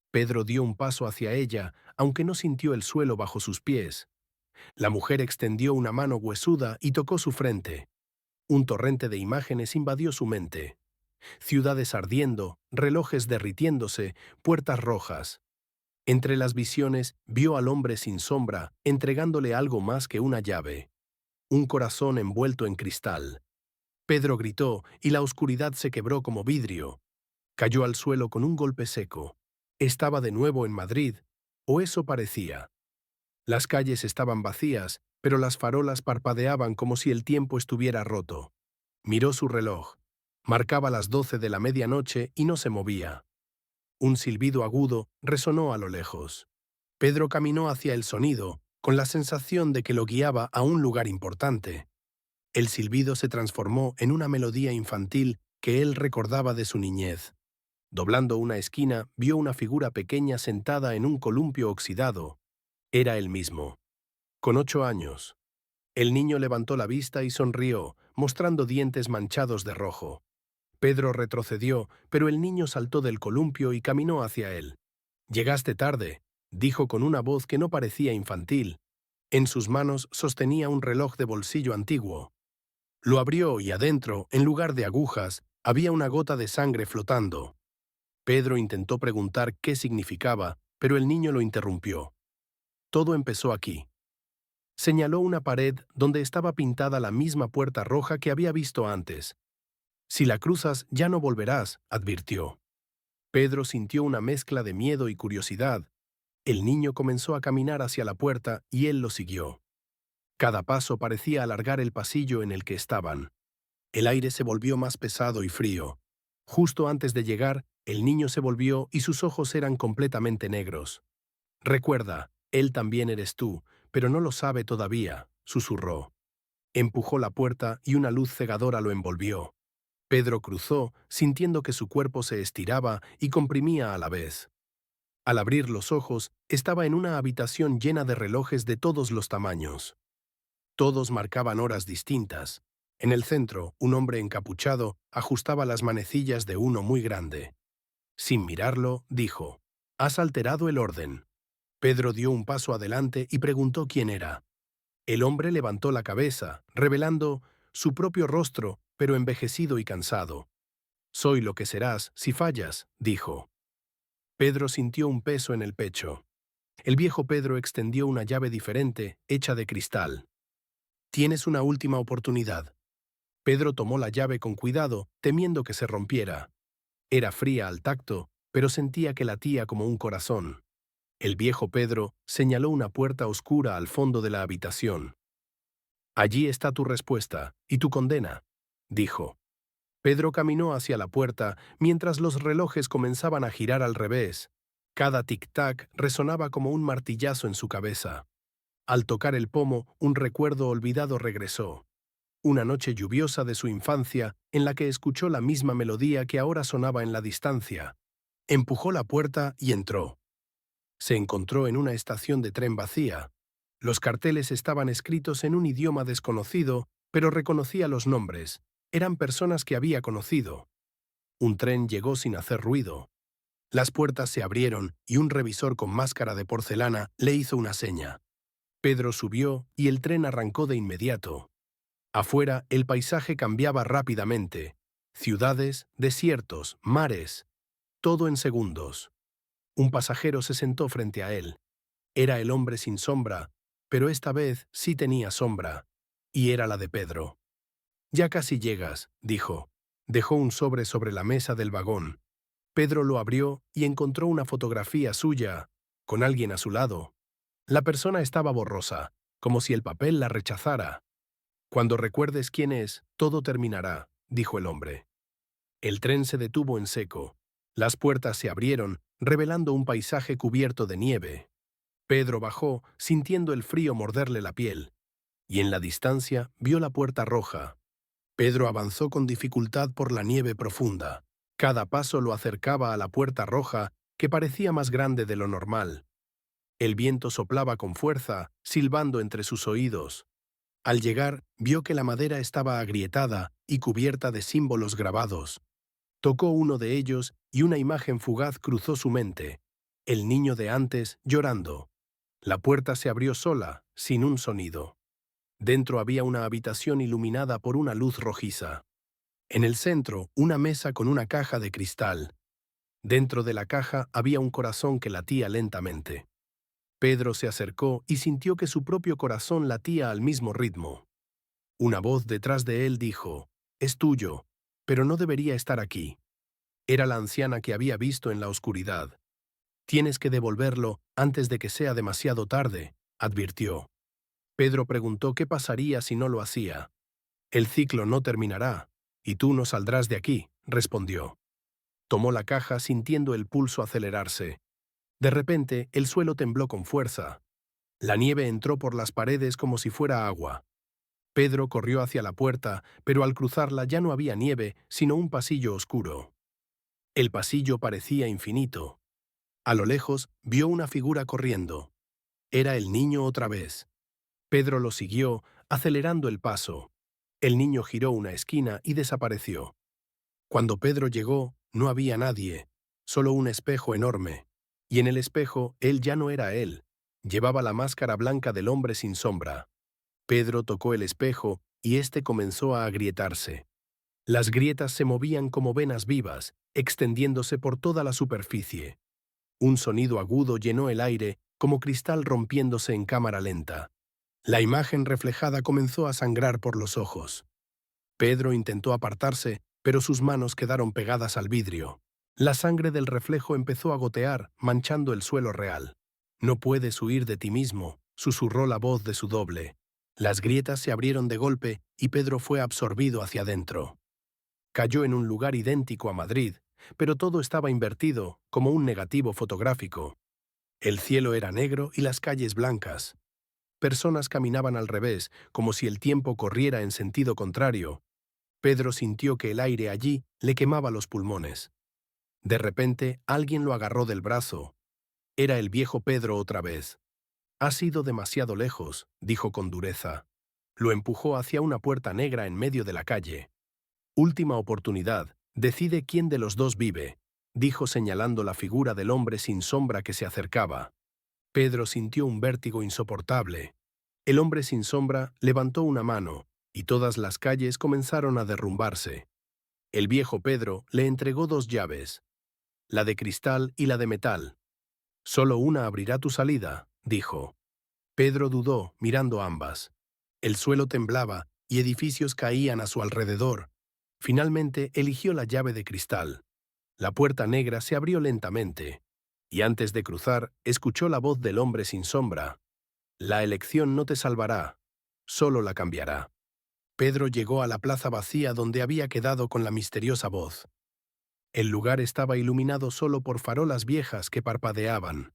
Pedro dio un paso hacia ella, aunque no sintió el suelo bajo sus pies. La mujer extendió una mano huesuda y tocó su frente. Un torrente de imágenes invadió su mente. Ciudades ardiendo, relojes derritiéndose, puertas rojas. Entre las visiones vio al hombre sin sombra, entregándole algo más que una llave. Un corazón envuelto en cristal. Pedro gritó y la oscuridad se quebró como vidrio. Cayó al suelo con un golpe seco. Estaba de nuevo en Madrid, o eso parecía. Las calles estaban vacías, pero las farolas parpadeaban como si el tiempo estuviera roto. Miró su reloj. Marcaba las 12 de la medianoche y no se movía. Un silbido agudo resonó a lo lejos. Pedro caminó hacia el sonido, con la sensación de que lo guiaba a un lugar importante. El silbido se transformó en una melodía infantil que él recordaba de su niñez. Doblando una esquina, vio una figura pequeña sentada en un columpio oxidado. Era él mismo. Con 8 años. El niño levantó la vista y sonrió, mostrando dientes manchados de rojo. Pedro retrocedió, pero el niño saltó del columpio y caminó hacia él. «Llegaste tarde», dijo con una voz que no parecía infantil. En sus manos sostenía un reloj de bolsillo antiguo. Lo abrió y adentro, en lugar de agujas, había una gota de sangre flotando. Pedro intentó preguntar qué significaba, pero el niño lo interrumpió. Todo empezó aquí. Señaló una pared donde estaba pintada la misma puerta roja que había visto antes. «Si la cruzas, ya no volverás», advirtió. Pedro sintió una mezcla de miedo y curiosidad. El niño comenzó a caminar hacia la puerta y él lo siguió. Cada paso parecía alargar el pasillo en el que estaban. El aire se volvió más pesado y frío. Justo antes de llegar, el niño se volvió y sus ojos eran completamente negros. «Recuerda», Él también eres tú, pero no lo sabe todavía, susurró. Empujó la puerta y una luz cegadora lo envolvió. Pedro cruzó, sintiendo que su cuerpo se estiraba y comprimía a la vez. Al abrir los ojos, estaba en una habitación llena de relojes de todos los tamaños. Todos marcaban horas distintas. En el centro, un hombre encapuchado ajustaba las manecillas de uno muy grande. Sin mirarlo, dijo: «Has alterado el orden». Pedro dio un paso adelante y preguntó quién era. El hombre levantó la cabeza, revelando su propio rostro, pero envejecido y cansado. «Soy lo que serás si fallas», dijo. Pedro sintió un peso en el pecho. El viejo Pedro extendió una llave diferente, hecha de cristal. «Tienes una última oportunidad». Pedro tomó la llave con cuidado, temiendo que se rompiera. Era fría al tacto, pero sentía que latía como un corazón. El viejo Pedro señaló una puerta oscura al fondo de la habitación. «Allí está tu respuesta y tu condena», dijo. Pedro caminó hacia la puerta mientras los relojes comenzaban a girar al revés. Cada tic-tac resonaba como un martillazo en su cabeza. Al tocar el pomo, un recuerdo olvidado regresó. Una noche lluviosa de su infancia en la que escuchó la misma melodía que ahora sonaba en la distancia. Empujó la puerta y entró. Se encontró en una estación de tren vacía. Los carteles estaban escritos en un idioma desconocido, pero reconocía los nombres. Eran personas que había conocido. Un tren llegó sin hacer ruido. Las puertas se abrieron y un revisor con máscara de porcelana le hizo una seña. Pedro subió y el tren arrancó de inmediato. Afuera, el paisaje cambiaba rápidamente. Ciudades, desiertos, mares. Todo en segundos. Un pasajero se sentó frente a él. Era el hombre sin sombra, pero esta vez sí tenía sombra, y era la de Pedro. «Ya casi llegas», dijo. Dejó un sobre la mesa del vagón. Pedro lo abrió y encontró una fotografía suya, con alguien a su lado. La persona estaba borrosa, como si el papel la rechazara. «Cuando recuerdes quién es, todo terminará», dijo el hombre. El tren se detuvo en seco. Las puertas se abrieron, revelando un paisaje cubierto de nieve. Pedro bajó, sintiendo el frío morderle la piel, y en la distancia vio la puerta roja. Pedro avanzó con dificultad por la nieve profunda. Cada paso lo acercaba a la puerta roja, que parecía más grande de lo normal. El viento soplaba con fuerza, silbando entre sus oídos. Al llegar, vio que la madera estaba agrietada y cubierta de símbolos grabados. Tocó uno de ellos y una imagen fugaz cruzó su mente. El niño de antes llorando. La puerta se abrió sola, sin un sonido. Dentro había una habitación iluminada por una luz rojiza. En el centro, una mesa con una caja de cristal. Dentro de la caja había un corazón que latía lentamente. Pedro se acercó y sintió que su propio corazón latía al mismo ritmo. Una voz detrás de él dijo: «Es tuyo, pero no debería estar aquí». Era la anciana que había visto en la oscuridad. «Tienes que devolverlo antes de que sea demasiado tarde», advirtió. Pedro preguntó qué pasaría si no lo hacía. «El ciclo no terminará, y tú no saldrás de aquí», respondió. Tomó la caja sintiendo el pulso acelerarse. De repente, el suelo tembló con fuerza. La nieve entró por las paredes como si fuera agua. Pedro corrió hacia la puerta, pero al cruzarla ya no había nieve, sino un pasillo oscuro. El pasillo parecía infinito. A lo lejos, vio una figura corriendo. Era el niño otra vez. Pedro lo siguió, acelerando el paso. El niño giró una esquina y desapareció. Cuando Pedro llegó, no había nadie, solo un espejo enorme. Y en el espejo, él ya no era él. Llevaba la máscara blanca del hombre sin sombra. Pedro tocó el espejo y éste comenzó a agrietarse. Las grietas se movían como venas vivas, extendiéndose por toda la superficie. Un sonido agudo llenó el aire, como cristal rompiéndose en cámara lenta. La imagen reflejada comenzó a sangrar por los ojos. Pedro intentó apartarse, pero sus manos quedaron pegadas al vidrio. La sangre del reflejo empezó a gotear, manchando el suelo real. «No puedes huir de ti mismo», susurró la voz de su doble. Las grietas se abrieron de golpe y Pedro fue absorbido hacia adentro. Cayó en un lugar idéntico a Madrid, pero todo estaba invertido, como un negativo fotográfico. El cielo era negro y las calles blancas. Personas caminaban al revés, como si el tiempo corriera en sentido contrario. Pedro sintió que el aire allí le quemaba los pulmones. De repente, alguien lo agarró del brazo. Era el viejo Pedro otra vez. «Has ido demasiado lejos», dijo con dureza. Lo empujó hacia una puerta negra en medio de la calle. «Última oportunidad, decide quién de los dos vive», dijo señalando la figura del hombre sin sombra que se acercaba. Pedro sintió un vértigo insoportable. El hombre sin sombra levantó una mano, y todas las calles comenzaron a derrumbarse. El viejo Pedro le entregó dos llaves, la de cristal y la de metal. «Solo una abrirá tu salida», dijo. Pedro dudó, mirando ambas. El suelo temblaba y edificios caían a su alrededor. Finalmente eligió la llave de cristal. La puerta negra se abrió lentamente, y antes de cruzar, escuchó la voz del hombre sin sombra. «La elección no te salvará, solo la cambiará». Pedro llegó a la plaza vacía donde había quedado con la misteriosa voz. El lugar estaba iluminado solo por farolas viejas que parpadeaban.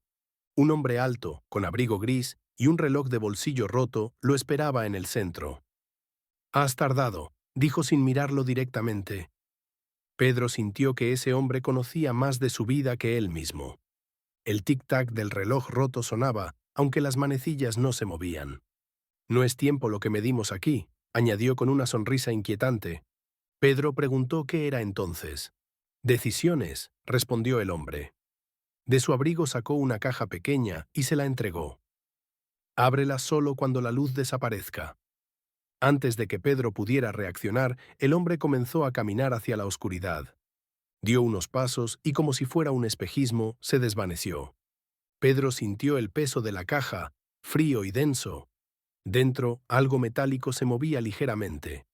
Un hombre alto, con abrigo gris y un reloj de bolsillo roto, lo esperaba en el centro. «Has tardado», dijo sin mirarlo directamente. Pedro sintió que ese hombre conocía más de su vida que él mismo. El tic-tac del reloj roto sonaba, aunque las manecillas no se movían. «No es tiempo lo que medimos aquí», añadió con una sonrisa inquietante. Pedro preguntó qué era entonces. «Decisiones», respondió el hombre. De su abrigo sacó una caja pequeña y se la entregó. «Ábrela solo cuando la luz desaparezca». Antes de que Pedro pudiera reaccionar, el hombre comenzó a caminar hacia la oscuridad. Dio unos pasos y, como si fuera un espejismo, se desvaneció. Pedro sintió el peso de la caja, frío y denso. Dentro, algo metálico se movía ligeramente.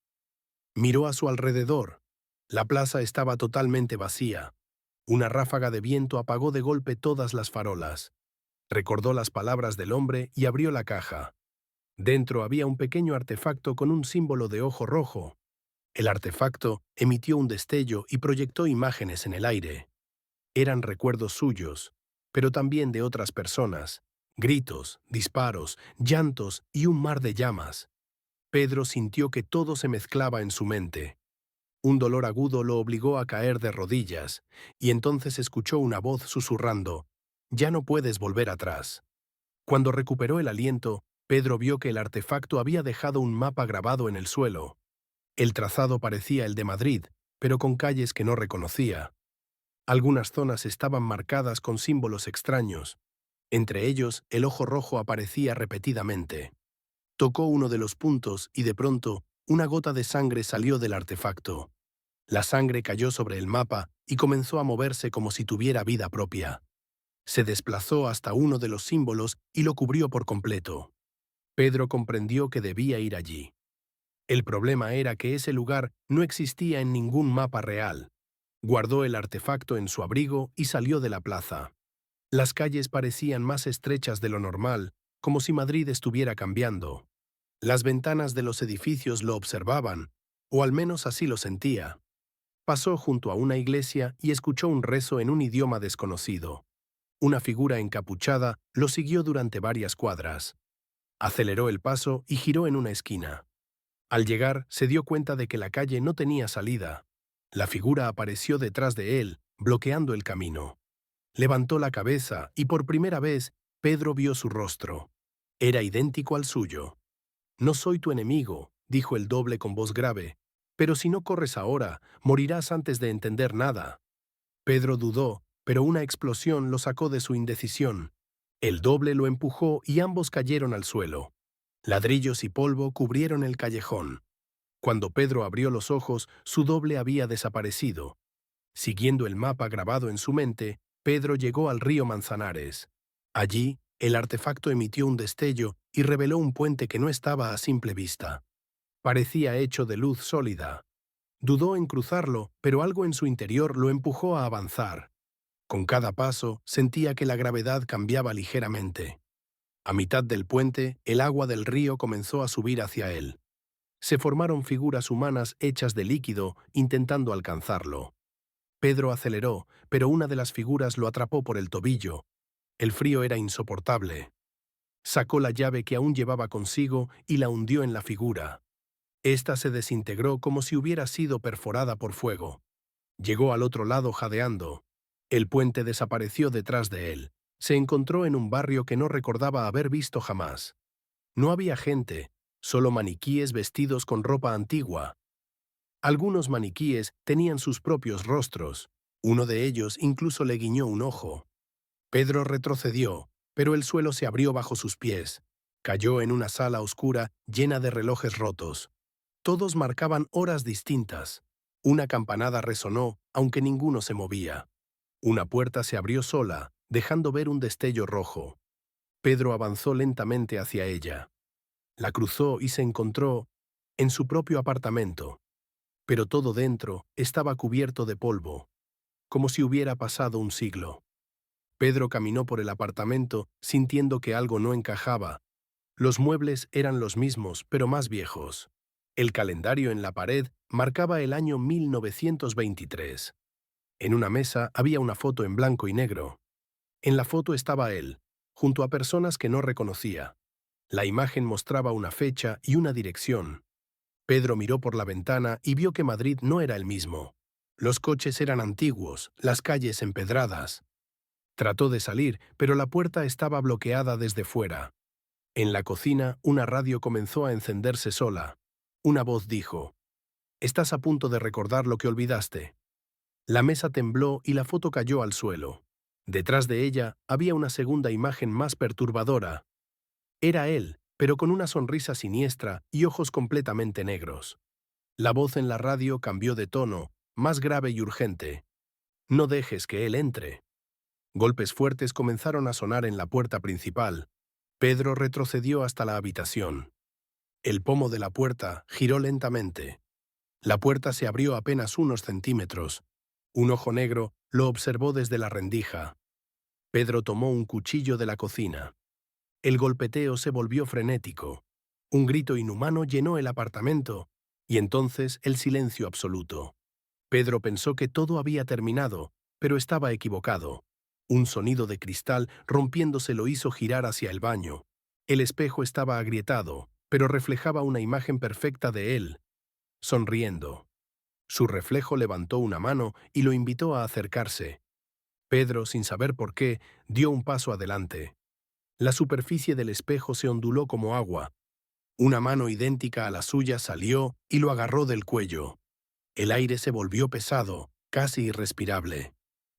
Miró a su alrededor. La plaza estaba totalmente vacía. Una ráfaga de viento apagó de golpe todas las farolas. Recordó las palabras del hombre y abrió la caja. Dentro había un pequeño artefacto con un símbolo de ojo rojo. El artefacto emitió un destello y proyectó imágenes en el aire. Eran recuerdos suyos, pero también de otras personas. Gritos, disparos, llantos y un mar de llamas. Pedro sintió que todo se mezclaba en su mente. Un dolor agudo lo obligó a caer de rodillas, y entonces escuchó una voz susurrando: «Ya no puedes volver atrás». Cuando recuperó el aliento, Pedro vio que el artefacto había dejado un mapa grabado en el suelo. El trazado parecía el de Madrid, pero con calles que no reconocía. Algunas zonas estaban marcadas con símbolos extraños. Entre ellos, el ojo rojo aparecía repetidamente. Tocó uno de los puntos y de pronto, una gota de sangre salió del artefacto. La sangre cayó sobre el mapa y comenzó a moverse como si tuviera vida propia. Se desplazó hasta uno de los símbolos y lo cubrió por completo. Pedro comprendió que debía ir allí. El problema era que ese lugar no existía en ningún mapa real. Guardó el artefacto en su abrigo y salió de la plaza. Las calles parecían más estrechas de lo normal, como si Madrid estuviera cambiando. Las ventanas de los edificios lo observaban, o al menos así lo sentía. Pasó junto a una iglesia y escuchó un rezo en un idioma desconocido. Una figura encapuchada lo siguió durante varias cuadras. Aceleró el paso y giró en una esquina. Al llegar, se dio cuenta de que la calle no tenía salida. La figura apareció detrás de él, bloqueando el camino. Levantó la cabeza y por primera vez, Pedro vio su rostro. Era idéntico al suyo. «No soy tu enemigo», dijo el doble con voz grave, «pero si no corres ahora, morirás antes de entender nada». Pedro dudó, pero una explosión lo sacó de su indecisión. El doble lo empujó y ambos cayeron al suelo. Ladrillos y polvo cubrieron el callejón. Cuando Pedro abrió los ojos, su doble había desaparecido. Siguiendo el mapa grabado en su mente, Pedro llegó al río Manzanares. Allí, el artefacto emitió un destello y reveló un puente que no estaba a simple vista. Parecía hecho de luz sólida. Dudó en cruzarlo, pero algo en su interior lo empujó a avanzar. Con cada paso, sentía que la gravedad cambiaba ligeramente. A mitad del puente, el agua del río comenzó a subir hacia él. Se formaron figuras humanas hechas de líquido, intentando alcanzarlo. Pedro aceleró, pero una de las figuras lo atrapó por el tobillo. El frío era insoportable. Sacó la llave que aún llevaba consigo y la hundió en la figura. Esta se desintegró como si hubiera sido perforada por fuego. Llegó al otro lado jadeando. El puente desapareció detrás de él. Se encontró en un barrio que no recordaba haber visto jamás. No había gente, solo maniquíes vestidos con ropa antigua. Algunos maniquíes tenían sus propios rostros. Uno de ellos incluso le guiñó un ojo. Pedro retrocedió, pero el suelo se abrió bajo sus pies. Cayó en una sala oscura llena de relojes rotos. Todos marcaban horas distintas. Una campanada resonó, aunque ninguno se movía. Una puerta se abrió sola, dejando ver un destello rojo. Pedro avanzó lentamente hacia ella. La cruzó y se encontró en su propio apartamento. Pero todo dentro estaba cubierto de polvo, como si hubiera pasado un siglo. Pedro caminó por el apartamento sintiendo que algo no encajaba. Los muebles eran los mismos, pero más viejos. El calendario en la pared marcaba el año 1923. En una mesa había una foto en blanco y negro. En la foto estaba él, junto a personas que no reconocía. La imagen mostraba una fecha y una dirección. Pedro miró por la ventana y vio que Madrid no era el mismo. Los coches eran antiguos, las calles empedradas. Trató de salir, pero la puerta estaba bloqueada desde fuera. En la cocina, una radio comenzó a encenderse sola. Una voz dijo: «Estás a punto de recordar lo que olvidaste». La mesa tembló y la foto cayó al suelo. Detrás de ella había una segunda imagen más perturbadora. Era él, pero con una sonrisa siniestra y ojos completamente negros. La voz en la radio cambió de tono, más grave y urgente. «No dejes que él entre». Golpes fuertes comenzaron a sonar en la puerta principal. Pedro retrocedió hasta la habitación. El pomo de la puerta giró lentamente. La puerta se abrió apenas unos centímetros. Un ojo negro lo observó desde la rendija. Pedro tomó un cuchillo de la cocina. El golpeteo se volvió frenético. Un grito inhumano llenó el apartamento, y entonces el silencio absoluto. Pedro pensó que todo había terminado, pero estaba equivocado. Un sonido de cristal rompiéndose lo hizo girar hacia el baño. El espejo estaba agrietado, pero reflejaba una imagen perfecta de él, sonriendo. Su reflejo levantó una mano y lo invitó a acercarse. Pedro, sin saber por qué, dio un paso adelante. La superficie del espejo se onduló como agua. Una mano idéntica a la suya salió y lo agarró del cuello. El aire se volvió pesado, casi irrespirable.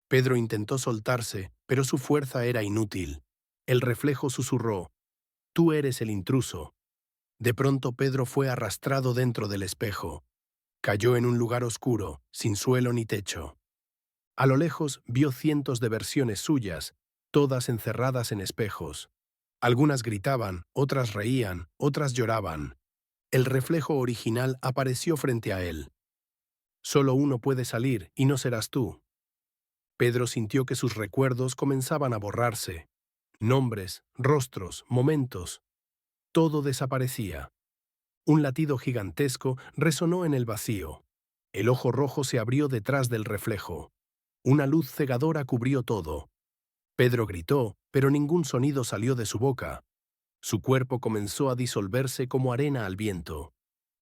Pedro intentó soltarse, pero su fuerza era inútil. El reflejo susurró: «Tú eres el intruso». De pronto Pedro fue arrastrado dentro del espejo. Cayó en un lugar oscuro, sin suelo ni techo. A lo lejos vio cientos de versiones suyas, todas encerradas en espejos. Algunas gritaban, otras reían, otras lloraban. El reflejo original apareció frente a él. «Solo uno puede salir, y no serás tú». Pedro sintió que sus recuerdos comenzaban a borrarse. Nombres, rostros, momentos. Todo desaparecía. Un latido gigantesco resonó en el vacío. El ojo rojo se abrió detrás del reflejo. Una luz cegadora cubrió todo. Pedro gritó, pero ningún sonido salió de su boca. Su cuerpo comenzó a disolverse como arena al viento.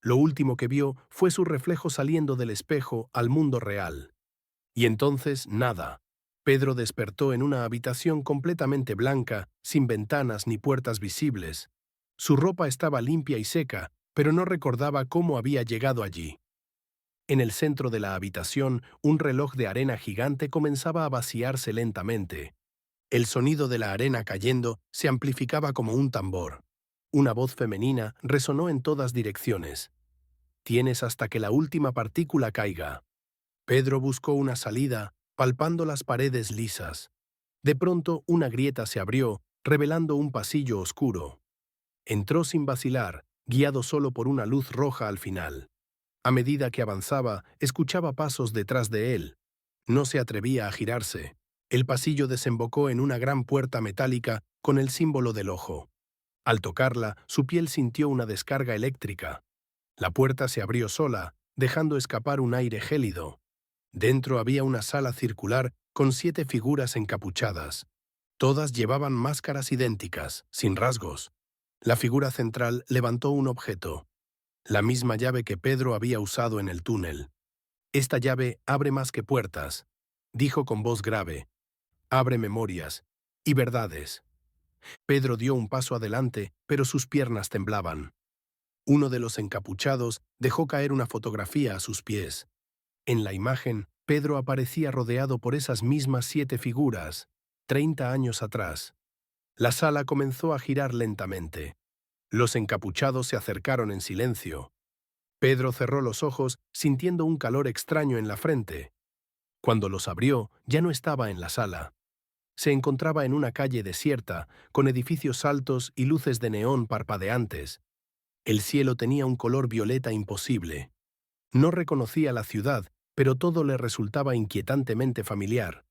Lo último que vio fue su reflejo saliendo del espejo al mundo real. Y entonces nada. Pedro despertó en una habitación completamente blanca, sin ventanas ni puertas visibles. Su ropa estaba limpia y seca, pero no recordaba cómo había llegado allí. En el centro de la habitación, un reloj de arena gigante comenzaba a vaciarse lentamente. El sonido de la arena cayendo se amplificaba como un tambor. Una voz femenina resonó en todas direcciones. «Tienes hasta que la última partícula caiga». Pedro buscó una salida, palpando las paredes lisas. De pronto, una grieta se abrió, revelando un pasillo oscuro. Entró sin vacilar, guiado solo por una luz roja al final. A medida que avanzaba, escuchaba pasos detrás de él. No se atrevía a girarse. El pasillo desembocó en una gran puerta metálica con el símbolo del ojo. Al tocarla, su piel sintió una descarga eléctrica. La puerta se abrió sola, dejando escapar un aire gélido. Dentro había una sala circular con 7 figuras encapuchadas. Todas llevaban máscaras idénticas, sin rasgos. La figura central levantó un objeto, la misma llave que Pedro había usado en el túnel. «Esta llave abre más que puertas», dijo con voz grave. «Abre memorias y verdades». Pedro dio un paso adelante, pero sus piernas temblaban. Uno de los encapuchados dejó caer una fotografía a sus pies. En la imagen, Pedro aparecía rodeado por esas mismas 7 figuras, 30 años atrás. La sala comenzó a girar lentamente. Los encapuchados se acercaron en silencio. Pedro cerró los ojos, sintiendo un calor extraño en la frente. Cuando los abrió, ya no estaba en la sala. Se encontraba en una calle desierta, con edificios altos y luces de neón parpadeantes. El cielo tenía un color violeta imposible. No reconocía la ciudad, pero todo le resultaba inquietantemente familiar.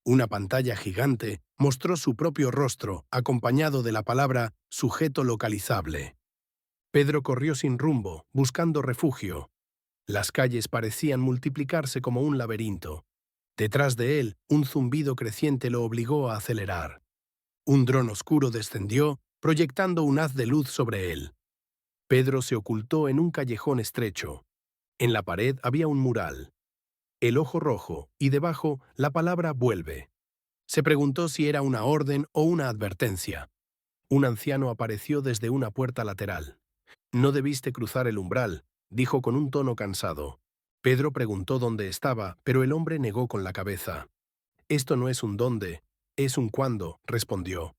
Una pantalla gigante mostró su propio rostro, acompañado de la palabra «sujeto localizable». Pedro corrió sin rumbo, buscando refugio. Las calles parecían multiplicarse como un laberinto. Detrás de él, un zumbido creciente lo obligó a acelerar. Un dron oscuro descendió, proyectando un haz de luz sobre él. Pedro se ocultó en un callejón estrecho. En la pared había un mural. El ojo rojo, y debajo la palabra «vuelve». Se preguntó si era una orden o una advertencia. Un anciano apareció desde una puerta lateral. «No debiste cruzar el umbral», dijo con un tono cansado. Pedro preguntó dónde estaba, pero el hombre negó con la cabeza. «Esto no es un dónde, es un cuándo», respondió.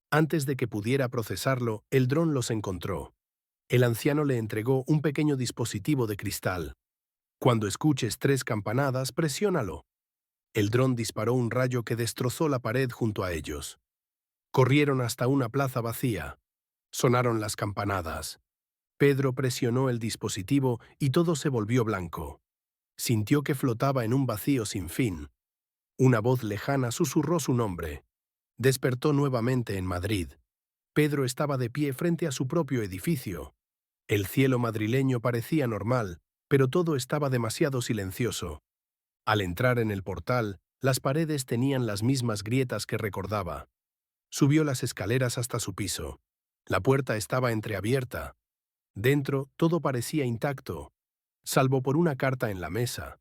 Antes de que pudiera procesarlo, el dron los encontró. El anciano le entregó un pequeño dispositivo de cristal. «Cuando escuches 3 campanadas, presiónalo». El dron disparó un rayo que destrozó la pared junto a ellos. Corrieron hasta una plaza vacía. Sonaron las campanadas. Pedro presionó el dispositivo y todo se volvió blanco. Sintió que flotaba en un vacío sin fin. Una voz lejana susurró su nombre. Despertó nuevamente en Madrid. Pedro estaba de pie frente a su propio edificio. El cielo madrileño parecía normal, pero todo estaba demasiado silencioso. Al entrar en el portal, las paredes tenían las mismas grietas que recordaba. Subió las escaleras hasta su piso. La puerta estaba entreabierta. Dentro todo parecía intacto, salvo por una carta en la mesa.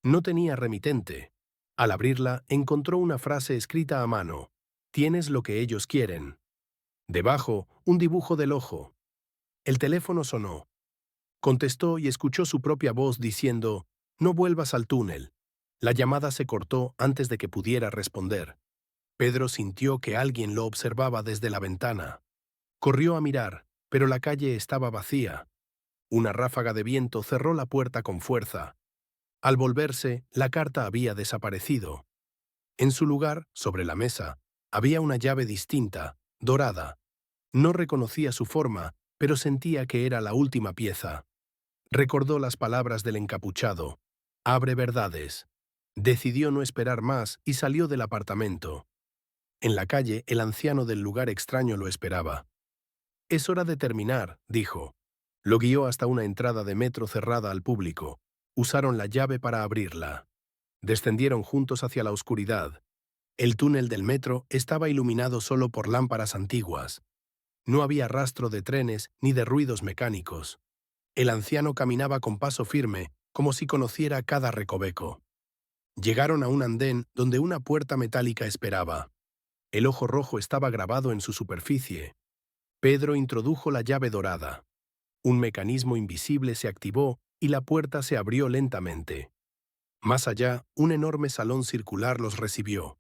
No tenía remitente. Al abrirla, encontró una frase escrita a mano. «Tienes lo que ellos quieren». Debajo, un dibujo del ojo. El teléfono sonó. Contestó y escuchó su propia voz diciendo: «No vuelvas al túnel». La llamada se cortó antes de que pudiera responder. Pedro sintió que alguien lo observaba desde la ventana. Corrió a mirar, pero la calle estaba vacía. Una ráfaga de viento cerró la puerta con fuerza. Al volverse, la carta había desaparecido. En su lugar, sobre la mesa, había una llave distinta, dorada. No reconocía su forma, pero sentía que era la última pieza. Recordó las palabras del encapuchado. «Abre verdades». Decidió no esperar más y salió del apartamento. En la calle, el anciano del lugar extraño lo esperaba. «Es hora de terminar», dijo. Lo guió hasta una entrada de metro cerrada al público. Usaron la llave para abrirla. Descendieron juntos hacia la oscuridad. El túnel del metro estaba iluminado solo por lámparas antiguas. No había rastro de trenes ni de ruidos mecánicos. El anciano caminaba con paso firme, como si conociera cada recoveco. Llegaron a un andén donde una puerta metálica esperaba. El ojo rojo estaba grabado en su superficie. Pedro introdujo la llave dorada. Un mecanismo invisible se activó y la puerta se abrió lentamente. Más allá, un enorme salón circular los recibió.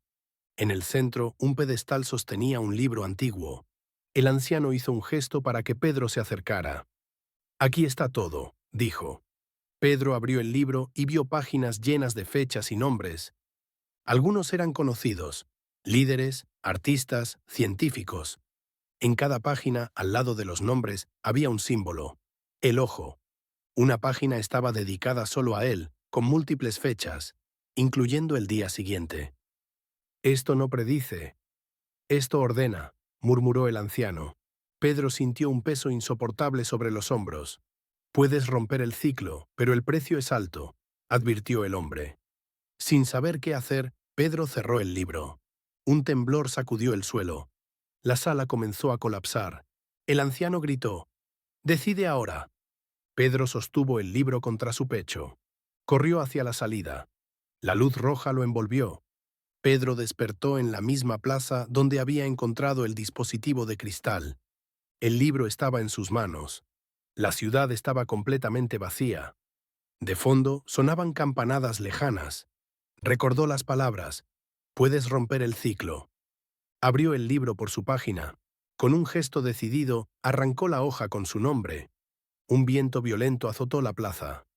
En el centro, un pedestal sostenía un libro antiguo. El anciano hizo un gesto para que Pedro se acercara. «Aquí está todo», dijo. Pedro abrió el libro y vio páginas llenas de fechas y nombres. Algunos eran conocidos: líderes, artistas, científicos. En cada página, al lado de los nombres, había un símbolo: el ojo. Una página estaba dedicada solo a él, con múltiples fechas, incluyendo el día siguiente. «Esto no predice, esto ordena», murmuró el anciano. Pedro sintió un peso insoportable sobre los hombros. «Puedes romper el ciclo, pero el precio es alto», advirtió el hombre. Sin saber qué hacer, Pedro cerró el libro. Un temblor sacudió el suelo. La sala comenzó a colapsar. El anciano gritó: «Decide ahora». Pedro sostuvo el libro contra su pecho. Corrió hacia la salida. La luz roja lo envolvió. Pedro despertó en la misma plaza donde había encontrado el dispositivo de cristal. El libro estaba en sus manos. La ciudad estaba completamente vacía. De fondo sonaban campanadas lejanas. Recordó las palabras: «Puedes romper el ciclo». Abrió el libro por su página. Con un gesto decidido, arrancó la hoja con su nombre. Un viento violento azotó la plaza.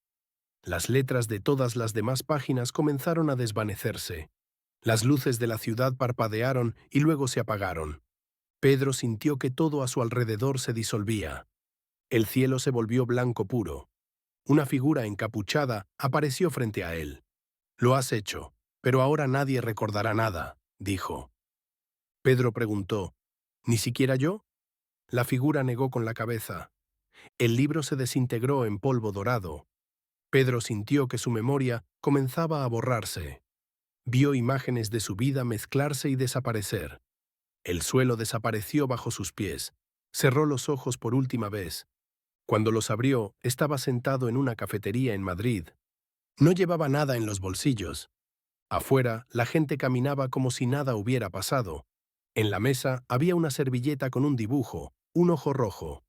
Las letras de todas las demás páginas comenzaron a desvanecerse. Las luces de la ciudad parpadearon y luego se apagaron. Pedro sintió que todo a su alrededor se disolvía. El cielo se volvió blanco puro. Una figura encapuchada apareció frente a él. «Lo has hecho, pero ahora nadie recordará nada», dijo. Pedro preguntó: «¿Ni siquiera yo?». La figura negó con la cabeza. El libro se desintegró en polvo dorado. Pedro sintió que su memoria comenzaba a borrarse. Vio imágenes de su vida mezclarse y desaparecer. El suelo desapareció bajo sus pies. Cerró los ojos por última vez. Cuando los abrió, estaba sentado en una cafetería en Madrid. No llevaba nada en los bolsillos. Afuera, la gente caminaba como si nada hubiera pasado. En la mesa había una servilleta con un dibujo, un ojo rojo.